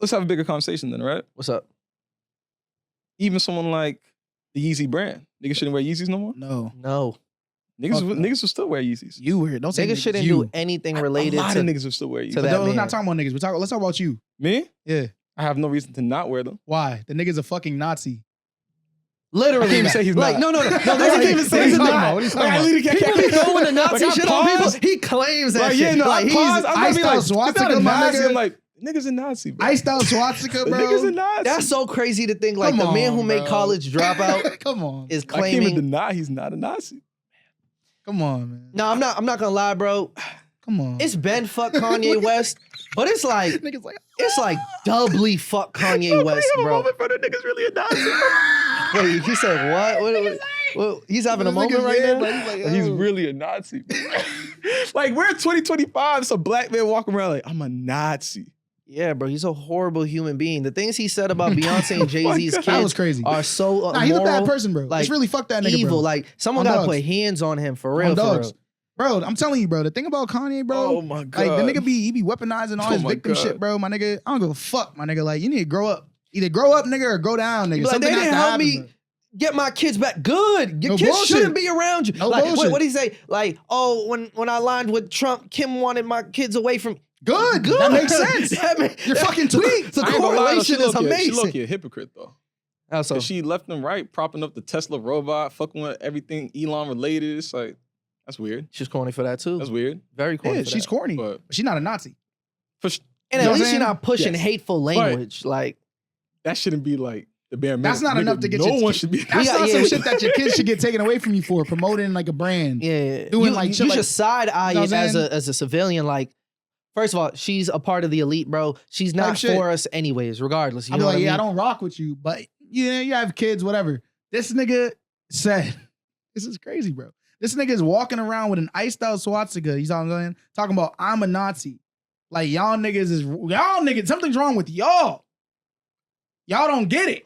let's have a bigger conversation then, right? What's up? Even someone like the Yeezy brand. Niggas shouldn't wear Yeezys no more? No. Niggas will still wear Yeezys. You weird. Don't say Niggas shouldn't do anything related A lot to of niggas will still wear Yeezys. to that We're man. not talking about niggas. Let's talk about you. Me? Yeah. I have no reason to not wear them. Why? The nigga's a fucking Nazi. Literally. I can't even say he's like, not. No. I can't even say he's not. What are you talking about? People be throwing the Nazi Like, I shit on people. paused. He claims that Like, shit. yeah, no, like, I paused. I'm iced gonna be out like, swastika, it's not a my Nazi. nigga. I'm like, nigga's a Nazi, bro. Iced out swastika, bro. Niggas a Nazi. That's so crazy to think. Like, Come the man on, who made bro. college dropout Come on. is I can't even claiming. deny he's not a Nazi. Come on, man. No, I'm not gonna lie, bro. Come on. It's been fuck Kanye West, but it's like Niggas like, doubly fuck Kanye West, bro. Bro, the nigga's really a Nazi. Wait, he said what? What, he's having a moment right now. He's really a Nazi. Bro. Like, we're in 2025. It's a black man walking around like, I'm a Nazi. Yeah, bro, he's a horrible human being. The things he said about Beyonce and Jay-Z's God. that was kids crazy. are so Nah, he's a bad immoral, person, bro. like, It's really fuck that nigga, evil. bro. Like, someone On gotta dogs. put hands on him for On real, for dogs. real. Bro, I'm telling you, bro. The thing about Kanye, bro. Oh, my Like, God. the nigga he be weaponizing all Oh his my victim God. shit, bro. My nigga, I don't give a fuck, my nigga. Like, you need to grow up. Either grow up, nigga, or go down, nigga. He be like, Something they has didn't to help happen, me bro. get my kids back. Good. Your No kids bullshit. shouldn't be around you. No like, bullshit. what did he say? Like, oh, when I aligned with Trump, Kim wanted my kids away from. Good. That makes sense. You're fucking tweet. The I ain't gonna lie, though, correlation is She amazing. low-key a hypocrite, though. How so? 'Cause she left and right, propping up the Tesla robot, fucking with everything Elon related. It's like, that's weird. She's corny for that too. That's weird. Very corny. Yeah, for she's that. corny. But But she's not a Nazi. for, And You at know what least I'm you're saying? not pushing Yes. hateful language. Like, that shouldn't be like the bare minimum. That's not Nigga, enough to get no your one kid- should be. That's got- not yeah, some we- shit that your kids should get taken away from you for promoting like a brand. yeah, Doing you, like you shit should like- side eye You know it what I'm as saying? a civilian. Like, first of all, she's a part of the elite, bro. She's Type not shit. for us anyways, regardless. You I'm know like, what I yeah, mean? I don't rock with you, but yeah, you have kids, whatever. This nigga said, this is crazy, bro. This nigga is walking around with an iced out swastika. You know what I'm saying? Talking about I'm a Nazi. Like y'all niggas, something's wrong with y'all. Y'all don't get it.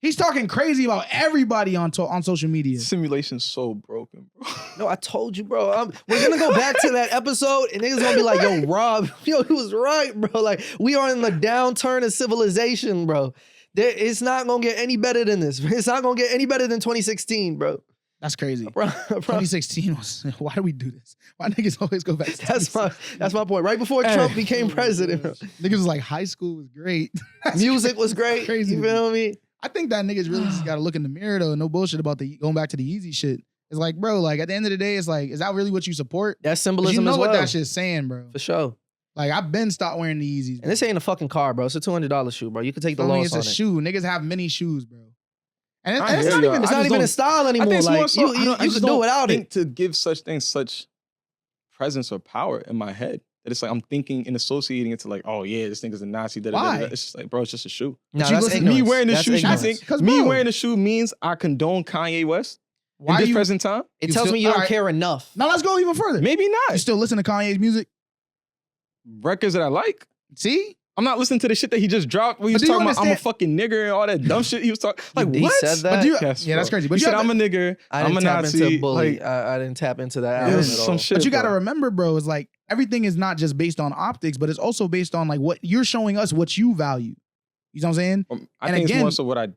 He's talking crazy about everybody on social media. Simulation's so broken, bro. No, I told you, bro. We're gonna go back to that episode, and niggas gonna be like, "Yo, Rob, yo, he was right, bro. Like, we are in the downturn of civilization, bro. It's not gonna get any better than this. It's not gonna get any better than 2016, bro. That's crazy. Bro, 2016 was. Why do we do this? Why niggas always go back to that's my point. Right before Hey. Trump became president, bro. Niggas was like, high school was great. Music was great. Crazy You to me. feel me? I think that niggas really just gotta look in the mirror though. No bullshit about going back to the Yeezy shit. It's like, bro, like at the end of the day, it's like, is that really what you support? That's 'Cause symbolism you know as what well. that shit's saying, bro. For sure. Like I've been stopped wearing the Yeezys. And this ain't a fucking car, bro. It's a $200 shoe, bro. You can take the Feel me? loss It's on a it. show. Niggas have many shoes, bro. And I it's hear not ya. even. It's I not just even don't- a style I anymore. think it's more Like, so, you I can just do don't without think it. to give such things such presence or power in my head. That it's like I'm thinking and associating it to like, oh yeah, this nigga's a Nazi. Da, da, da, da. Why? It's just like, bro, it's just a shoe. No, you that's listen- ignorance. Me wearing the That's shoe, you ignorance. think 'Cause, me bro- wearing the shoe means I condone Kanye West Why in this you? present time? It You tells still- me you don't alright. care enough. Now let's go even further. Maybe You not. still listen to Kanye's music? Records that I like. See? I'm not listening to the shit that he just dropped where he But was do you talking about I'm a understand- fucking nigger and all that dumb shit he was talking. Like, He what? said that? But do you, Yes, yeah, that's bro. crazy. He But you, said, have I'm a to- nigger. I I'm didn't a tap Nazi. into bully. Like, I didn't tap into that it album was at all. some shit. but you gotta bro. remember, bro, is like everything is not just based on optics, but it's also based on like what you're showing us what you value. You know what I'm saying? I And think it's more again- so what I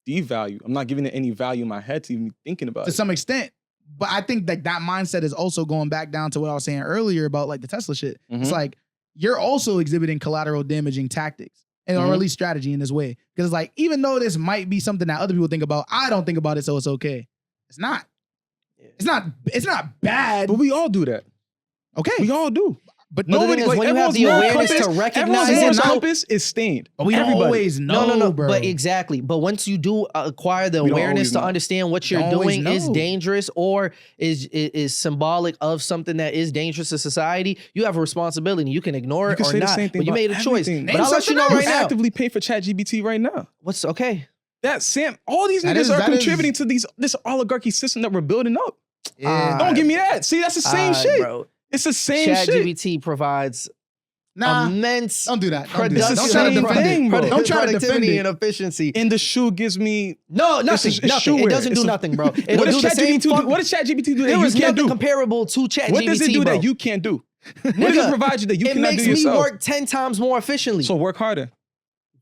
devalue. I'm not giving it any value in my head to even thinking about To it. some extent. But I think that mindset is also going back down to what I was saying earlier about like the Tesla shit. It's Mhm. like you're also exhibiting collateral damaging tactics and or Mhm. at least strategy in this way. Because it's like, even though this might be something that other people think about, I don't think about it, so it's okay. It's not. Yeah. It's not bad. But we all do that. Okay. We all do. But But the nobody thing is, when you have everyone's the moral awareness to compass- recognize everyone's it, moral no. compass is stained. but we don't Everybody. always know, No. bro. But exactly. But once you do acquire the We don't awareness always to know. understand what you're Don't always doing is know. dangerous or is symbolic of something that is dangerous to society, you have a responsibility. You can ignore You it can or say the not. same thing But you about made a choice. everything. But Name I'll let you something know else. right We now. actively pay for ChatGPT right now. What's okay? That Sam, all these That niggas is- are that is- contributing to this oligarchy system that we're building up. Yeah. Don't give me that. See, that's the same shit. Bro. It's the same shit. ChatGPT provides Nah, immense don't do that. Don't do production, that. Don't try to same defend thing, it. bro. Don't try to defend productivity and it. efficiency. And the shoe gives me No, nothing. it's Nothing. shoe It wear. doesn't do It's a- nothing, bro. It'll What do does the same ChatGPT do? fuck- What does ChatGPT do that There you is can't nothing do? comparable to ChatGPT, What does it do bro. that you can't do? What does it Nigga, provide you that you it cannot makes do me yourself? work 10 times more efficiently. So work harder.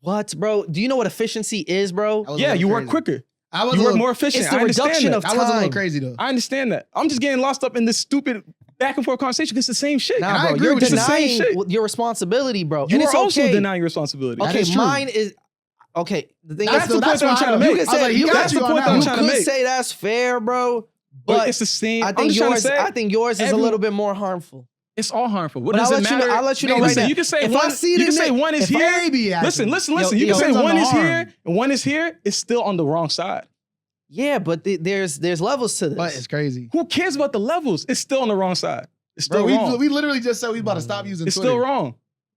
What, bro? Do you know what efficiency is, bro? That was a Yeah, little you work crazy. quicker. I was You a work little, more efficient. It's the I understand reduction that. of I was a little time. crazy though. I understand that. I'm just getting lost up in this stupid back and forth conversation because it's the same shit. Nah, I bro, agree you're with you. It's the same denying shit. your responsibility, bro. You and are it's also okay. denying your responsibility. That Okay, is true. mine is okay. The thing That's is, the point that I'm trying to why I make. know. You can I was say like, he you got that's you the on point that I'm you one. trying to could make. say that's fair, bro. But But it's the same. I I'm think just trying to yours. say I think yours is a everyone- little bit more harmful. it's all harmful. What But does I'll it let you matter? know- I'll let you know right Listen, now. you can say If one. I see You the can say nigga- one is If here. maybe Listen. Yo, You can say depends on one the is harm. here and one is here. It's still on the wrong side. Yeah, but there's levels to this. But it's crazy. Who cares about the levels? It's still on the wrong side. It's still Bro, wrong. we literally just said we about to stop using It's Twitter. still wrong.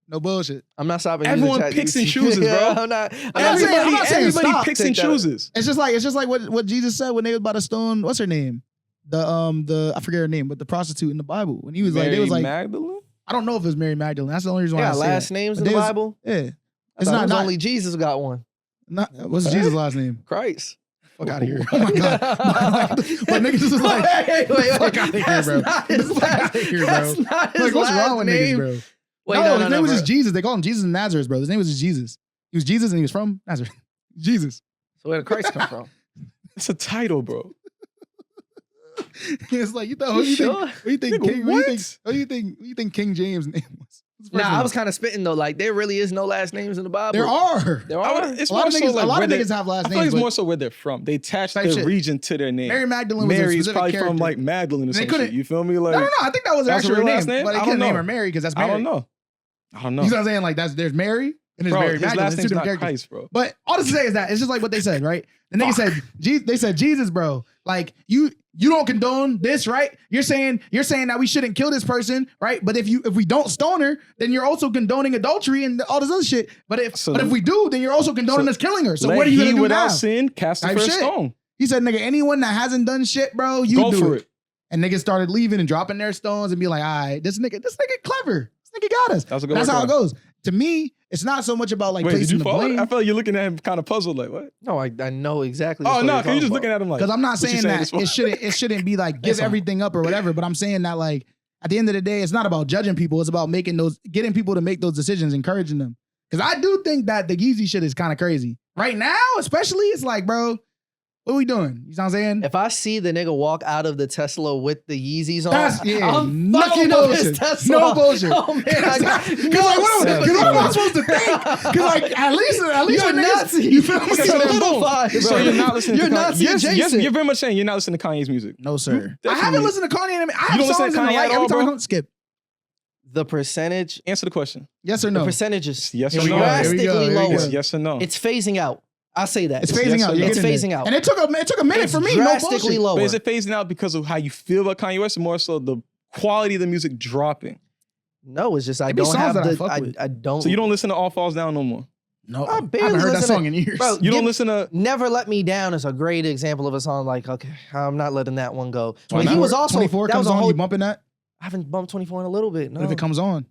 No bullshit. I'm not stopping. Everyone using picks ChatGPT. and chooses, bro. Yeah, I'm not saying- Everybody stop. picks Take and that. chooses. It's just like what Jesus said when they was about to stone. What's her name? The I forget her name, but the prostitute in the Bible when he was like, they was Mary like, Magdalene? I don't know if it was Mary Magdalene. That's the only reason why Yeah, I say last that. names But in the they was- Bible. Yeah, It's it's not only Jesus got one. what's Jesus' last name? Christ. Fuck out of here! Oh my god! But niggas just like, fuck out of here, bro. That's not his Fuck last- out of here, bro. That's not his Like, what's last wrong with name. niggas, bro? Wait, No, his name was bro. just Jesus. They call him Jesus of Nazareth, bro. His name was just Jesus. He was Jesus and he was from Nazareth. Jesus. So where did Christ come from? It's a title, bro. It's like you thought. Who you Sure. think? Who you think? Nigga, King, what? Who you think King James' name was? What's his first Nah, name? I was kind of spitting though. Like there really is no last names in the Bible. There are. There I are. would- It's A lot more of so niggas. like A lot where of they- niggas have last I feel like names. it's but more so where they're from. They attach Type the shit. region to their name. Mary Magdalene was a Mary's specific probably character. from like Magdalene or They some couldn't- shit. You feel me? Like No. I think that was That's actually her her last name, name? but they I couldn't don't name know. her Mary because that's I Mary. don't know. I don't know. You know what I'm saying? Like there's Mary and there's Bro, Mary his Magdalene. last It's two name's different not characters. Christ, bro. But all to say is that it's just like what they said, right? The nigga said, they said, Jesus, bro. Like you don't condone this, right? You're saying that we shouldn't kill this person, right? But if we don't stone her, then you're also condoning adultery and all this other shit. But if we do, then you're also condoning us killing her. So Let what are you he gonna do without now? sin cast the Type first shit. stone. He said, nigga, anyone that hasn't done shit, bro, you Go do for it. it. And niggas started leaving and dropping their stones and be like, all right, this nigga clever. This nigga got us. That's a good That's work how it on. goes. To me, it's not so much about like Wait, did placing you the follow it? blame. I feel like you're looking at him kind of puzzled, like what? No, I know exactly. Oh what no, you're because you're just talking looking at him like. Because I'm not what you saying that this for? it shouldn't be like give It's all- everything up or whatever, but I'm saying that like at the end of the day, it's not about judging people. It's about getting people to make those decisions, encouraging them. Because I do think that the Yeezy shit is kind of crazy. Right now, especially, it's like, bro, what are we doing? You know what I'm saying? If I see the nigga walk out of the Tesla with the Yeezys on, That's I'm no fucking up his bullshit. Tesla. No bullshit. Oh man, I got Because like, what am I supposed to think? Because like, at least You're when niggas- Nazi. you feel me? You're So then, boom. solidified, So bro. you're not listening You're to Nazi Yes, adjacent. you're very much saying you're not listening to Kanye's music. No, sir. I definitely- haven't listened to Kanye. I You have don't listen songs to in the Kanye like at every all, time I bro? don't skip. The percentage, Answer the question. Yes or the no? percentages, Yes Here or we no? go. Here we go. drastically Here we lower. go. Yes or no? It's phasing out. I say that. It's Yes phasing or out. no? You're It's getting phasing there. out. And it took a minute It's for me. No drastically bullshit. lower. But is it phasing out because of how you feel about Kanye West, or more so the quality of the music dropping? No, it's just I It be don't songs have that I the. fuck with. I don't. So you don't listen to All Falls Down no more. No, I I barely haven't heard that listen to- song in years. Bro, You don't Give- listen to. Never Let Me Down is a great example of a song like, okay, I'm not letting that one go. Why But he not? was also 24 that was comes a on. whole. You bumping that? I haven't bumped 24 in a little bit. No. What if it comes on?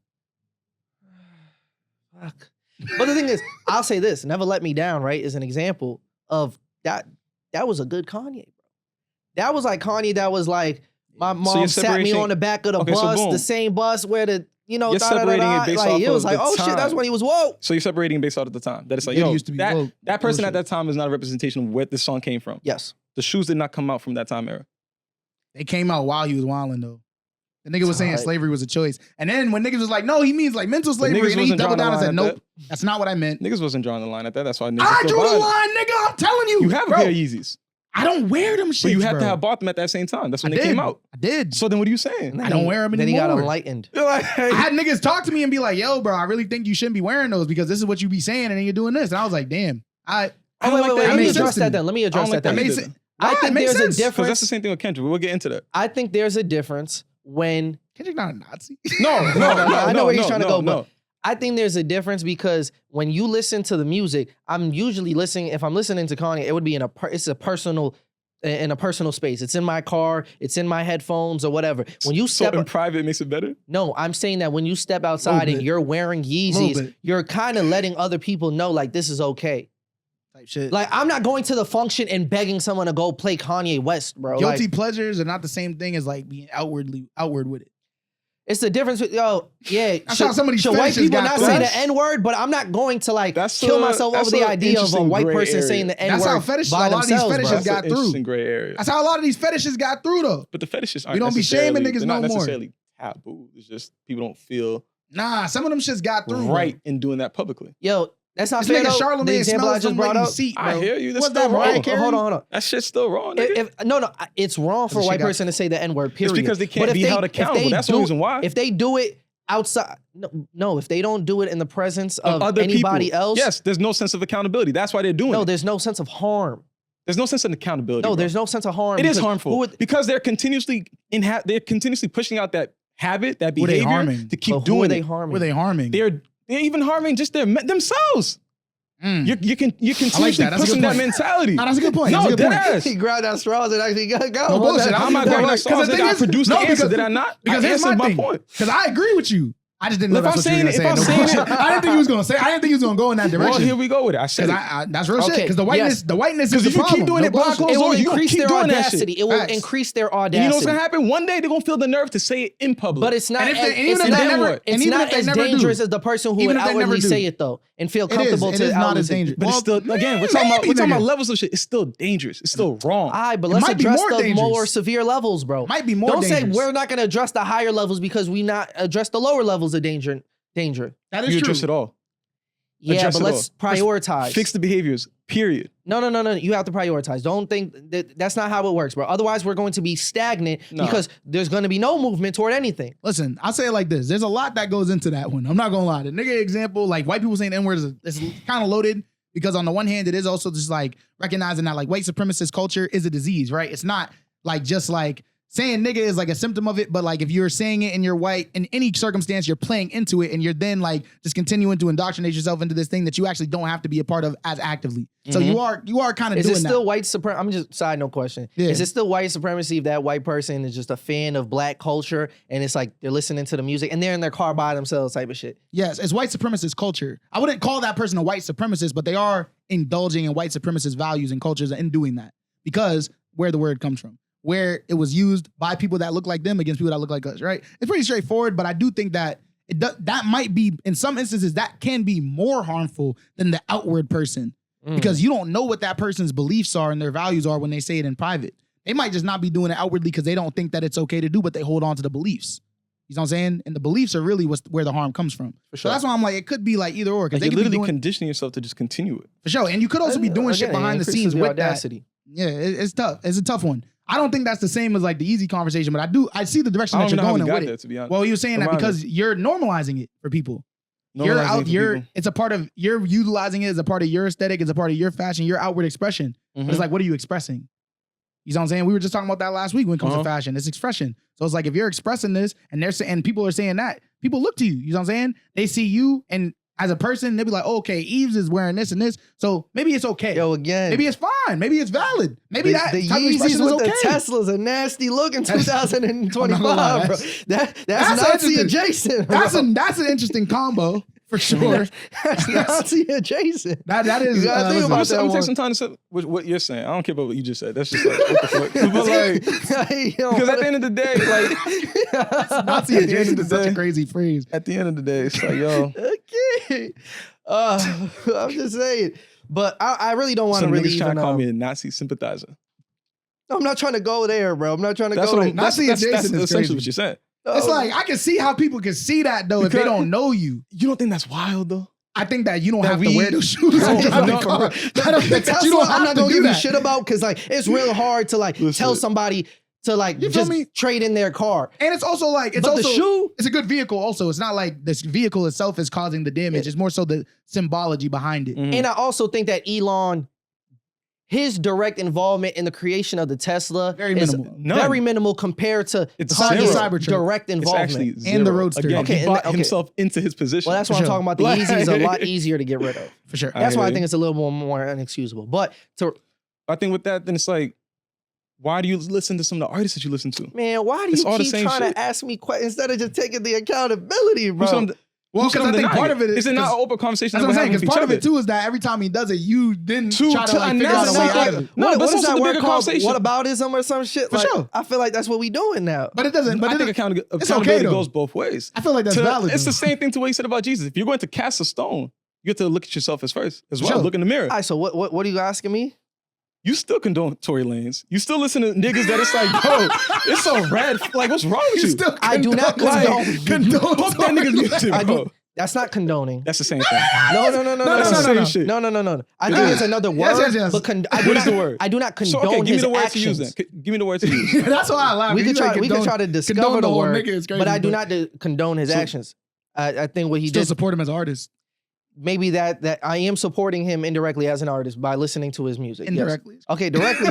Fuck. But the thing is, I'll say this: "Never Let Me Down," right, is an example of that. That was a good Kanye, bro. That was like Kanye. That was like my mom you're sat me separating- on the back of the Okay, so bus, boom. the same bus where the You're da, da, da, separating da. it based Like off it was of like, the oh shit, that's time. when he was woke. So you're separating based out of the time. That it's like, It yo, used to be that, woke. that person at Bullshit. that time is not a representation of where this song came from. Yes, The shoes did not come out from that time era. They came out while he was wilding though. The nigga was saying Alright. slavery was a choice. And then when niggas was like, no, he means like mental slavery. niggas And then he wasn't doubled drawing down and the said, line at nope, that's not what I meant. Niggas wasn't drawing the line at that. That's why niggas I still drew the buying it. line, nigga. I'm telling you. You have a bro, pair of Yeezys, I don't wear them shit. but you have to have bought them at that same time. That's when I they did. came out. I did. So then what are you saying? And then I don't he- wear 'em Then he got anymore. enlightened. You're like, I had niggas talk to me and be like, yo, bro, I really think you shouldn't be wearing those because this is what you be saying and then you're doing this. And I was like, damn. I Oh, don't wait, like wait, that. Let me makes sense address to that me. then. Let me I address don't like that that then. makes either. sense. I Why? It think makes there's a sense. Because that's the difference. same thing with Kendrick. We'll get into that. I think there's a difference when Kendrick not a Nazi. No, I know where he's trying to go, no. but I think there's a difference because when you listen to the music, I'm usually listening. If I'm listening to Kanye, it would be it's a personal space. It's in my car, it's in my headphones or whatever. When you So step, in private it makes it better? no, I'm saying that when you step outside and bit. you're wearing Little Yeezys, bit. you're kind of letting other people know like this is okay. Type shit. Like I'm not going to the function and begging someone to go play Kanye West, bro. Guilty Like, pleasures are not the same thing as like being outward with it. It's the difference with That's how some of these should white fetishes people got not through. say the N-word, but I'm not going to like kill myself over the idea of a white person saying the N-word. That's how fetishes, by a lot of these themselves, fetishes bro. got through. Interesting gray area. That's how a lot of these fetishes got through though. But the fetishes aren't We don't be shaming niggas they're no not more. necessarily taboo. It's just people don't feel Nah, some of them shits got through. right in doing that publicly. Yo, that's not This fair nigga though. The Charlamagne example I smells just some brought lady up. seat, bro. I hear you. That's What's still that, Mariah wrong. Carey? Hold on. That shit's still wrong, nigga. No, it's wrong for a This white shit got- person to say the N-word, period. It's because they can't But if be held accountable. That's the reason why. If they do it outside, no, if they don't do it in the presence of other anybody people. else, Yes, there's no sense of accountability. That's why they're doing no, it. there's no sense of harm. There's no sense of accountability. No, bro. there's no sense of harm. It is because harmful because they're continuously they're continuously pushing out that habit, that Who they behavior harming? to keep But who doing are they it. harming? Were they harming? They're even harming just themselves. You're continuously that. That's a pushing good that point. mentality. No, that's a good point. No, That's a good dead point. ass. He grabbed that straws and actually go. No bullshit. How am I grabbing that straws? Did I produce the answer? Did I not? Because I here's answered my my thing. point. Because I agree with you. I just didn't know If that's I'm what you were saying gonna it- say. if I'm saying bullshit. I didn't think he was gonna say. I didn't think he was gonna go in that Well, direction. here we go with it. I said Because it. that's real shit. Okay, Because the whiteness is Because the if you problem. keep doing No it behind bullshit. closed It will doors, you gonna increase keep their doing that audacity. shit. It will Facts. increase their And you know what's audacity. gonna happen? One day they're gonna feel the nerve to say it in public. But it's not. And if they- as- even it's if they not- never- it's and even not if they as never do. dangerous as the person who Even would if they never outwardly do. say it though and feel It is. comfortable It to is not outwardly as say it. dangerous. But it's still, again, we're talking maybe, about nigga. levels of shit. It's still dangerous. It's still wrong. All right, but It let's might be address more the dangerous. more severe levels, bro. Might be more Don't dangerous. say we're not going to address the higher levels because we not address the lower levels of danger. That You is address true. it all. Yeah, Address but it let's all. prioritize. Fix the behaviors. Period. No. You have to prioritize. Don't think that's not how it works, bro. Otherwise, we're going to be stagnant No. because there's going to be no movement toward anything. Listen, I'll say it like this. There's a lot that goes into that one. I'm not gonna lie. The nigga example, like white people saying the N-word is kind of loaded because on the one hand, it is also just like recognizing that like white supremacist culture is a disease, right? It's not like just like saying nigga is like a symptom of it, but like if you're saying it and you're white in any circumstance, you're playing into it and you're then like just continuing to indoctrinate yourself into this thing that you actually don't have to be a part of as actively. So you are kind of Is doing it still that. white supremacy? I'm just side note question. Yeah. Is it still white supremacy if that white person is just a fan of black culture and it's like they're listening to the music and they're in their car by themselves type of shit? Yes, it's white supremacist culture. I wouldn't call that person a white supremacist, but they are indulging in white supremacist values and cultures in doing that because where the word comes from, where it was used by people that look like them against people that look like us, right? It's pretty straightforward, but I do think that that might be, in some instances, that can be more harmful than the outward person because you don't know what that person's beliefs are and their values are when they say it in private. They might just not be doing it outwardly because they don't think that it's okay to do, but they hold on to the beliefs. You know what I'm saying? And the beliefs are really where the harm comes from. For So sure. that's why I'm like, it could be like either or. Because Like they you're could be literally doing, conditioning yourself to just continue it. for sure. And you could also be doing shit Again, behind the it scenes increases with that. audacity. Yeah, it's tough. It's a tough one. I don't think that's the same as like the easy conversation, but I see the direction I that don't you're even know how going we in got with there, it. to be honest. Well, you're saying that Remind me. because you're normalizing it for people. You're Normalizing out, it for you're people. it's a part of, you're utilizing it as a part of your aesthetic, it's a part of your fashion, your outward expression. But it's like, what are you expressing? You know what I'm saying? We were just talking about that last week when it comes to fashion. It's expression. So it's like if you're expressing this and they're saying, and people are saying that, people look to you. You know what I'm saying? They see you and as a person, they'll be like, oh, okay, Eves is wearing this and this. So maybe it's okay. Yo, again. Maybe it's fine. Maybe it's valid. Maybe the, that the type of expression Yeezys is with okay. the Teslas a nasty look in That's- 2025, I'm not gonna lie, bro. That's Nazi interesting. adjacent. Bro. That's an interesting combo for sure. That's Nazi adjacent. That is. You gotta think listen, about I'm that gonna one. take some time to say what you're saying. I don't care about what you just said. That's just like, what the fuck? But like, because at the end of the day, like, Nazi at the end adjacent of is the such a day- crazy phrase. at the end of the day, it's like, yo, Okay. I'm just saying. But I really don't want to some really niggas trying even. to call me a Nazi sympathizer. I'm not trying to go there, bro. I'm not trying to That's go what there. I'm, that's Nazi adjacent is essentially crazy. what you're saying. It's like I can see how people can see that though if they Because- don't know you. You don't think that's wild though? I think that you don't That have we- to wear those shoes. No, and drive no, the car. no. I don't think that That's you don't what I'm have not to gonna do give that. a shit about because like it's real hard to like Listen. tell somebody to like You feel just me? trade in their car. And it's also like it's But also the shoe, it's a good vehicle. Also, it's not like this vehicle itself is causing the damage. It's more so the symbology behind it. Mhm. and I also think that Elon, his direct involvement in the creation of the Tesla Very is minimal. None. very minimal compared to It's Kanye's zero. Cybertruck. direct It's involvement. actually zero. And the Roadster. Again, Okay, he and bought the- okay. himself into his position. Well, that's what For I'm sure. talking about. The Like- Yeezys are a lot easier to get rid of. For sure. That's I why I hear think you. it's a little more inexcusable. But to I think with that, then it's like, why do you listen to some of the artists that you listen to? man, why do It's you all the keep same trying shit. to ask me questions instead of just taking the accountability, Do bro? something- Well, because I think part of it is it not an open conversation? That's what I'm saying. Because Because part of it too is that every time he does it, you didn't try to like figure out a way out of it. No, what that's is also that the word bigger called? conversation. What aboutism or some shit? For like, sure. I feel like that's what we doing now. But it doesn't. But I think accountability though. goes both ways. I feel like that's valid. It's though. the same thing to what you said about Jesus. If you're going to cast a stone, you have to look at yourself as well. Sure. Look in the mirror. All right, so what are you asking me? You still condone Tory Lanez. You still listen to niggas that it's like, bro, it's so red. Like, what's wrong with you? still I do not condone. Pump that nigga's music, bro. That's not condoning. That's the same thing. No. That's the same shit. No. I think it's another word. Yes. But What is the word? I do not condone So, okay, give me his the word actions. to use then. Give me the word to use. That's why I laugh. We could try to discover the whole word, nigga is crazy, but I do not condone his actions. I think what he still did, support him as an artist. maybe that I am supporting him indirectly as an artist by listening to his music. yes. Indirectly. Okay, directly.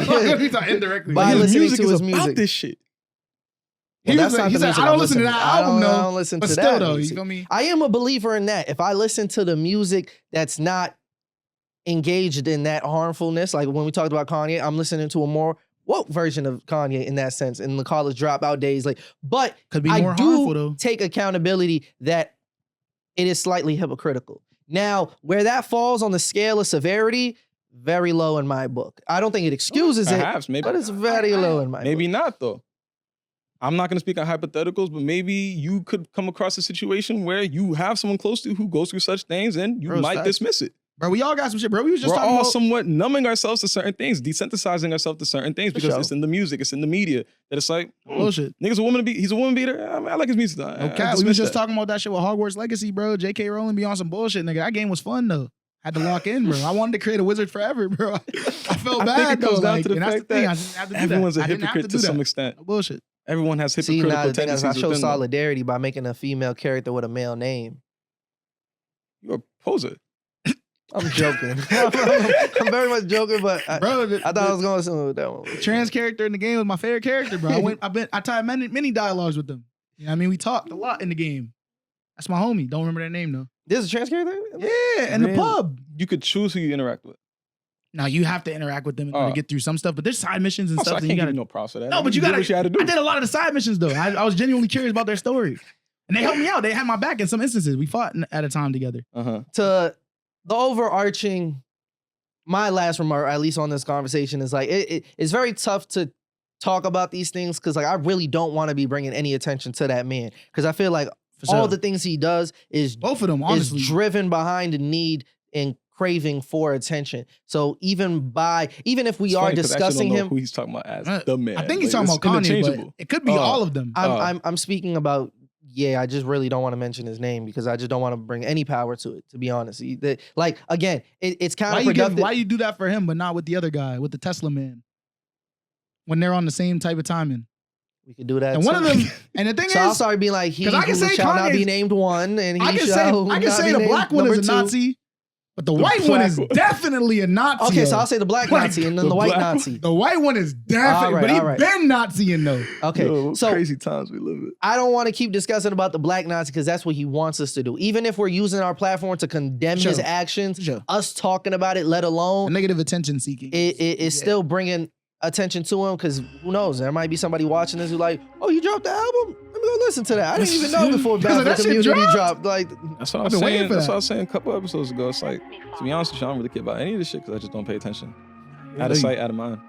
Indirectly. By His listening music to is his about music. this shit. Well, He said, music I don't listen to that album, I though. don't listen But to still, that. though, you feel me? I am a believer in that. If I listen to the music that's not engaged in that harmfulness, like when we talked about Kanye, I'm listening to a more woke version of Kanye in that sense, in the college dropout days. But Could be I more do harmful, though. take accountability that it is slightly hypocritical. Now, where that falls on the scale of severity, very low in my book. I don't think it excuses it, Perhaps, maybe. but it's very low in my Maybe book. not, though. I'm not going to speak on hypotheticals, but maybe you could come across a situation where you have someone close to you who goes through such things and you Bro, might facts. dismiss it. Bro, we all got some shit, bro. We was just We're talking all about... somewhat numbing ourselves to certain things, desensitizing ourselves to certain things because sure. it's in the music, it's in the media. That it's like, Bullshit. nigga's a woman he's a woman beater. I like his music. Okay, we was just talking about that shit with Hogwarts Legacy, bro. J.K. Rowling be on some bullshit, nigga. That game was fun, though. Had to lock in, bro. I wanted to create a wizard forever, bro. I felt bad, I think it though. comes down Like, to the and that's fact the thing. I that didn't have to do everyone's that. a I didn't have hypocrite do to some that. extent. No bullshit. Everyone has See, hypocritical now the thing is, tendencies I show within them. solidarity by making a female character with a male name. You're a poser. I'm joking. I'm very much joking, but I Bro, thought I was going somewhere with that one. trans character in the game was my favorite character, bro. I tied many dialogues with them. You know what I mean? We talked a lot in the game. That's my homie. Don't remember that name, though. There's a trans character? Yeah, in the Really? pub. You could choose who you interact with. Now, you have to interact with them in order to get through some stuff, but there's side missions and Oh, so stuff I that can't you give gotta... you no props for that. No, but you did gotta... what you had to do. I did a lot of the side missions, though. I was genuinely curious about their story. And they helped me out. They had my back in some instances. We fought at a time together. Uh-huh. To the overarching, my last remark, at least on this conversation, is like, it's very tough to talk about these things because like I really don't want to be bringing any attention to that man because I feel like For all sure. the things he does is Both of them, honestly. is driven behind a need and craving for attention. So even if we It's are funny 'cause I actually discussing don't know him, who he's talking about as Uh, the man. I think he's Like, talking it's about Kanye, interchangeable. but it could be Oh. all of them. I'm speaking about. Yeah, I just really don't want to mention his name because I just don't want to bring any power to it. To be honest, like again, it's counterproductive. Why you do that for him, but not with the other guy, with the Tesla man? When they're on the same type of timing. We could do that. And one of too. them, and the thing So I'll is, start being like, he 'cause I can who say shall not be Kanye's- named one, and he I can shall say not be the named black one is a number two. Nazi, but the white one black is one. definitely a Nazi. Okay, so yo. I'll say the black Like, Nazi and then the the white black one? Nazi. The white one is definitely, All right, but he all right. been Nazi-ing though. Okay, Yo, what so crazy times we live in. I don't want to keep discussing about the black Nazi because that's what he wants us to do. Even if we're using our platform to condemn his Sure. actions, Sure. us talking about it, let A alone negative attention seeking. it's still bringing attention to him because who knows? There might be somebody watching this who's like, "Oh, you dropped the album? Let me go listen to that." I didn't even know before That Bad for shit Community dropped? dropped. Like, That's what I I've was been waiting saying. for That's that. what I was saying a couple episodes ago. It's like, to be honest with you, I don't really care about any of this shit because I just don't pay attention. Out of sight, out of mind.